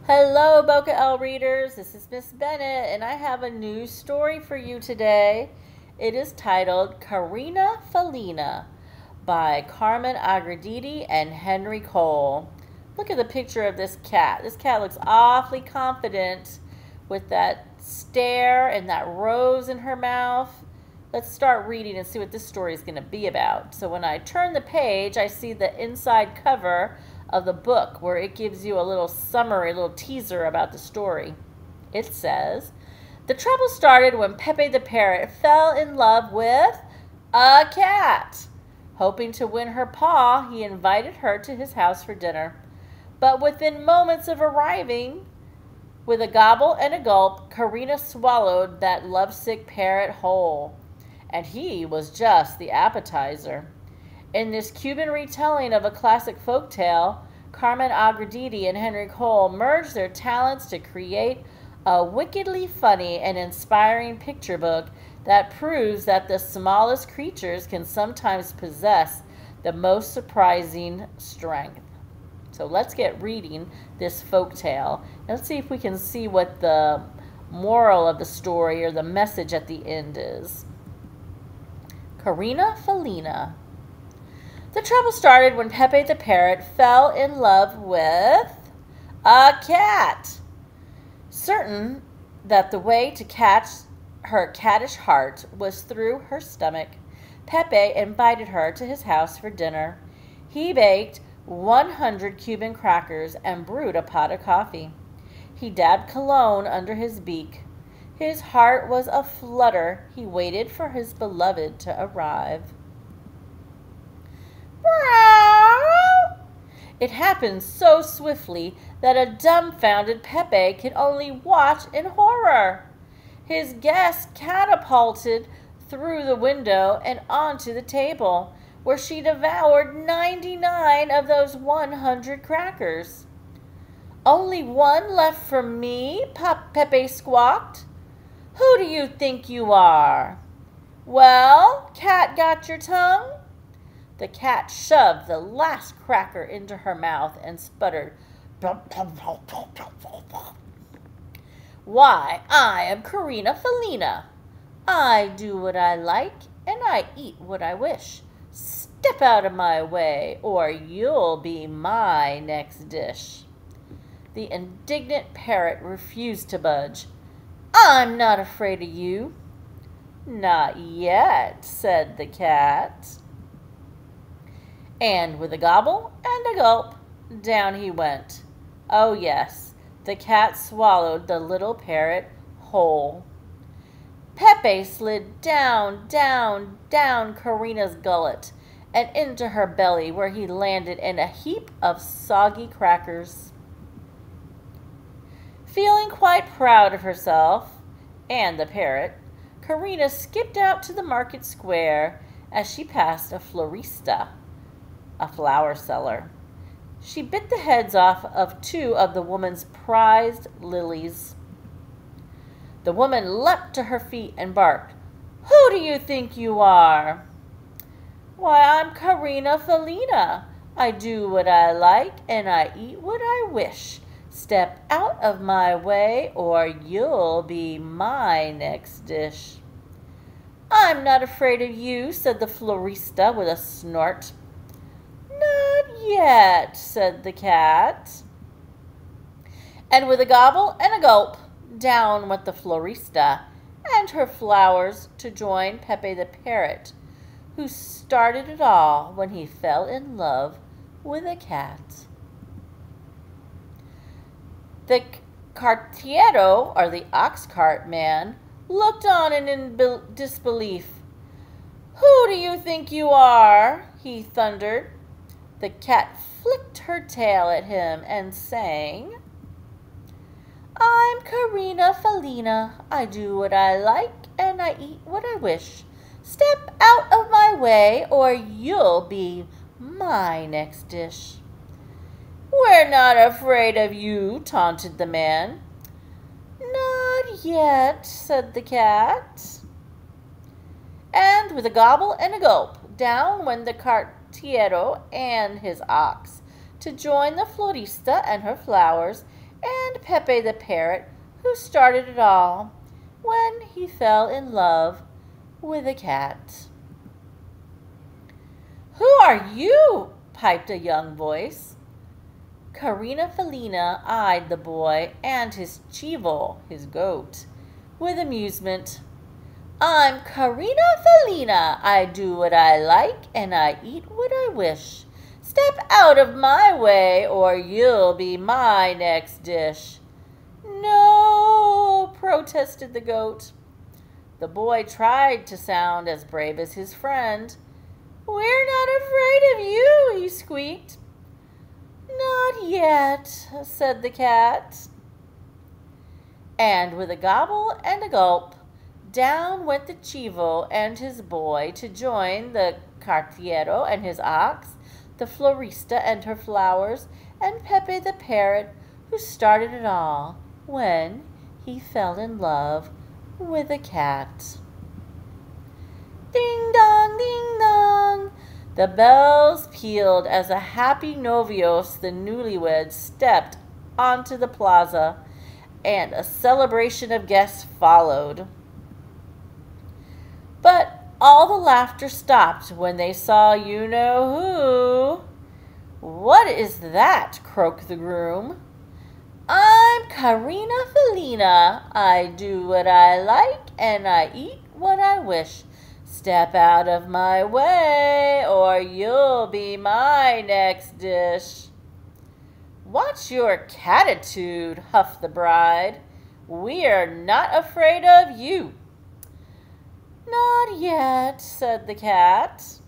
Hello, Boca L readers. This is Miss Bennett, and I have a new story for you today. It is titled Carina, Felina by Carmen, Agra, Deedy, and Henry Cole. Look at the picture of this cat. This cat looks awfully confident with that stare and that rose in her mouth. Let's start reading and see what this story is going to be about. So when I turn the page, I see the inside cover of the book where it gives you a little summary, a little teaser about the story. It says, the trouble started when Pepe the parrot fell in love with a cat. Hoping to win her paw, he invited her to his house for dinner. But within moments of arriving, with a gobble and a gulp, Carina swallowed that lovesick parrot whole. And he was just the appetizer. In this Cuban retelling of a classic folk tale, Carmen Agredidi and Henry Cole merged their talents to create a wickedly funny and inspiring picture book that proves that the smallest creatures can sometimes possess the most surprising strength. So let's get reading this folk tale. Let's see if we can see what the moral of the story or the message at the end is. Carina, Felina. The trouble started when Pepe the parrot fell in love with a cat. Certain that the way to catch her cattish heart was through her stomach, Pepe invited her to his house for dinner. He baked 100 Cuban crackers and brewed a pot of coffee. He dabbed cologne under his beak. His heart was aflutter. He waited for his beloved to arrive. It happened so swiftly that a dumbfounded Pepe could only watch in horror. His guest catapulted through the window and onto the table, where she devoured 99 of those 100 crackers. Only one left for me, Pepe squawked. Who do you think you are? Well, cat got your tongue? The cat shoved the last cracker into her mouth and sputtered, Why, I am Carina Felina. I do what I like, and I eat what I wish. Step out of my way, or you'll be my next dish. The indignant parrot refused to budge. I'm not afraid of you. Not yet, said the cat. And with a gobble and a gulp, down he went. Oh yes, the cat swallowed the little parrot whole. Pepe slid down, down, down Carina's gullet and into her belly, where he landed in a heap of soggy crackers. Feeling quite proud of herself and the parrot, Carina skipped out to the market square as she passed a florista, a flower seller. She bit the heads off of 2 of the woman's prized lilies. The woman leapt to her feet and barked, Who do you think you are? Why, I'm Carina Felina. I do what I like and I eat what I wish. Step out of my way or you'll be my next dish. I'm not afraid of you, said the florista with a snort. Not yet, said the cat. And with a gobble and a gulp, down went the florista and her flowers to join Pepe the parrot, who started it all when he fell in love with a cat. The cartiero, or the ox cart man, looked on in disbelief. Who do you think you are? He thundered. The cat flicked her tail at him and sang, I'm Carina Felina. I do what I like and I eat what I wish. Step out of my way or you'll be my next dish. We're not afraid of you, taunted the man. Not yet, said the cat. And with a gobble and a gulp, down went the cartiero and his ox to join the florista and her flowers and Pepe the parrot, who started it all when he fell in love with a cat. "Who are you?" piped a young voice. Carina Felina eyed the boy and his chivo, his goat, with amusement. "I'm Carina Felina. I do what I like and I eat what I wish. Step out of my way or you'll be my next dish." "No," protested the goat. The boy tried to sound as brave as his friend. "We're not afraid of you," he squeaked. "Not yet," said the cat. And with a gobble and a gulp, down went the chivo and his boy to join the cartiero and his ox, the florista and her flowers, and Pepe the parrot, who started it all when he fell in love with a cat. Ding dong, ding dong! The bells pealed as a happy novios, the newlyweds, stepped onto the plaza, and a celebration of guests followed. But all the laughter stopped when they saw you-know-who. "What is that?" croaked the groom. "I'm Carina Felina. I do what I like and I eat what I wish. Step out of my way or you'll be my next dish." "Watch your catitude," huffed the bride. "We're not afraid of you." "Not yet," said the cat.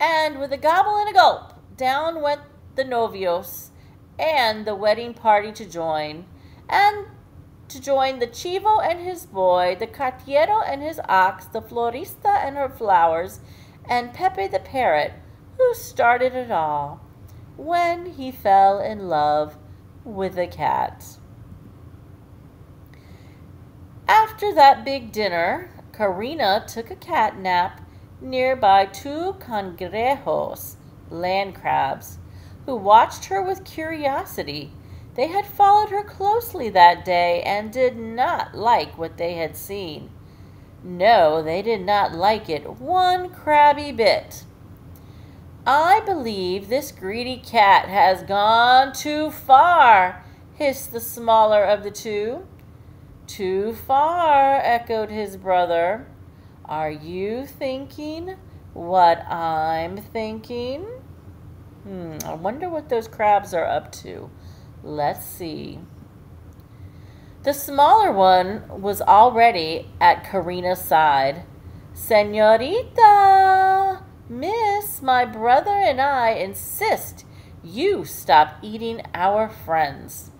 And with a gobble and a gulp, down went the novios and the wedding party to join the chivo and his boy, the cartiero and his ox, the florista and her flowers, and Pepe the parrot, who started it all when he fell in love with a cat. After that big dinner, Carina took a cat nap nearby two cangrejos, land crabs, who watched her with curiosity. They had followed her closely that day and did not like what they had seen. No, they did not like it one crabby bit. "I believe this greedy cat has gone too far," hissed the smaller of the two. "Too far," echoed his brother. "Are you thinking what I'm thinking?" I wonder what those crabs are up to. Let's see. The smaller one was already at Carina's side. "Señorita, miss, my brother and I insist you stop eating our friends."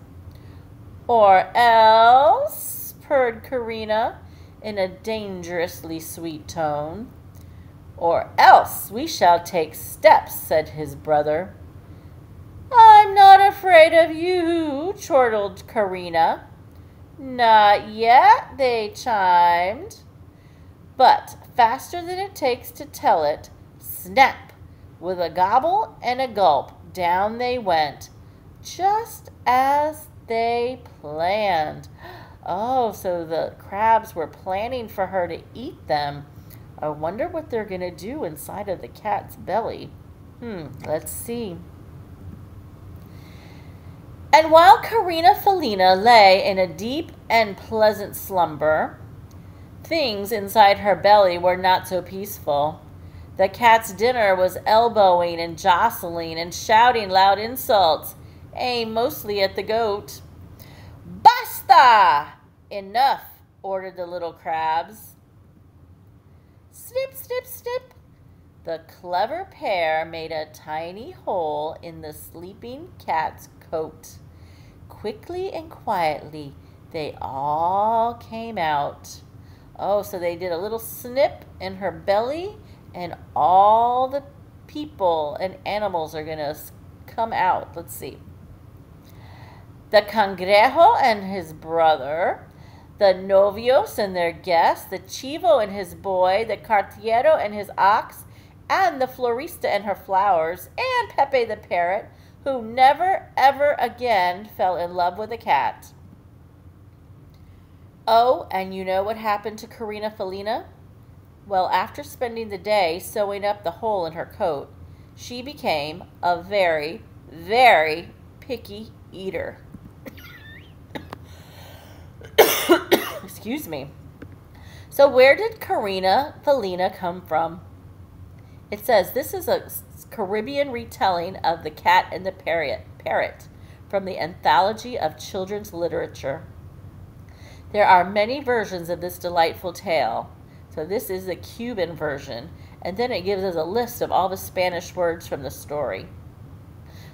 "Or else," purred Carina in a dangerously sweet tone. "Or else we shall take steps," said his brother. "I'm not afraid of you," chortled Carina. "Not yet," they chimed. But faster than it takes to tell it, snap, with a gobble and a gulp, down they went, just as they planned. Oh, so the crabs were planning for her to eat them. I wonder what they're going to do inside of the cat's belly. Let's see. And while Carina Felina lay in a deep and pleasant slumber, things inside her belly were not so peaceful. The cat's dinner was elbowing and jostling and shouting loud insults, aimed mostly at the goat. "Basta! Enough!" ordered the little crabs. Snip, snip, snip. The clever pair made a tiny hole in the sleeping cat's coat. Quickly and quietly, they all came out. Oh, so they did a little snip in her belly, and all the people and animals are going to come out. Let's see. The cangrejo and his brother, the novios and their guests, the chivo and his boy, the cartiero and his ox, and the florista and her flowers, and Pepe the parrot, who never ever again fell in love with a cat. Oh, and you know what happened to Carina Felina? Well, after spending the day sewing up the hole in her coat, she became a very, very picky eater. Excuse me. So where did Carina Felina come from? It says this is a Caribbean retelling of The Cat and the Parrot from the Anthology of Children's Literature. There are many versions of this delightful tale. So this is the Cuban version, and then it gives us a list of all the Spanish words from the story.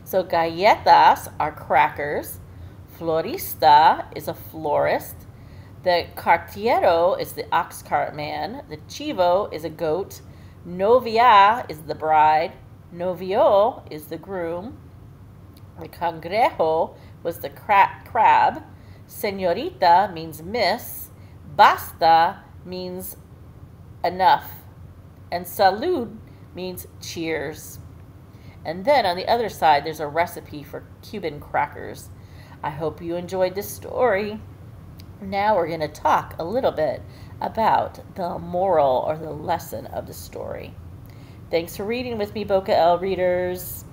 So galletas are crackers, florista is a florist, the cartero is the ox cart man, the chivo is a goat, novia is the bride, novio is the groom, the cangrejo was the crab, señorita means miss, basta means enough, and salud means cheers. And then on the other side there's a recipe for Cuban crackers. I hope you enjoyed this story. Now we're going to talk a little bit about the moral or the lesson of the story. Thanks for reading with me, Boca L readers.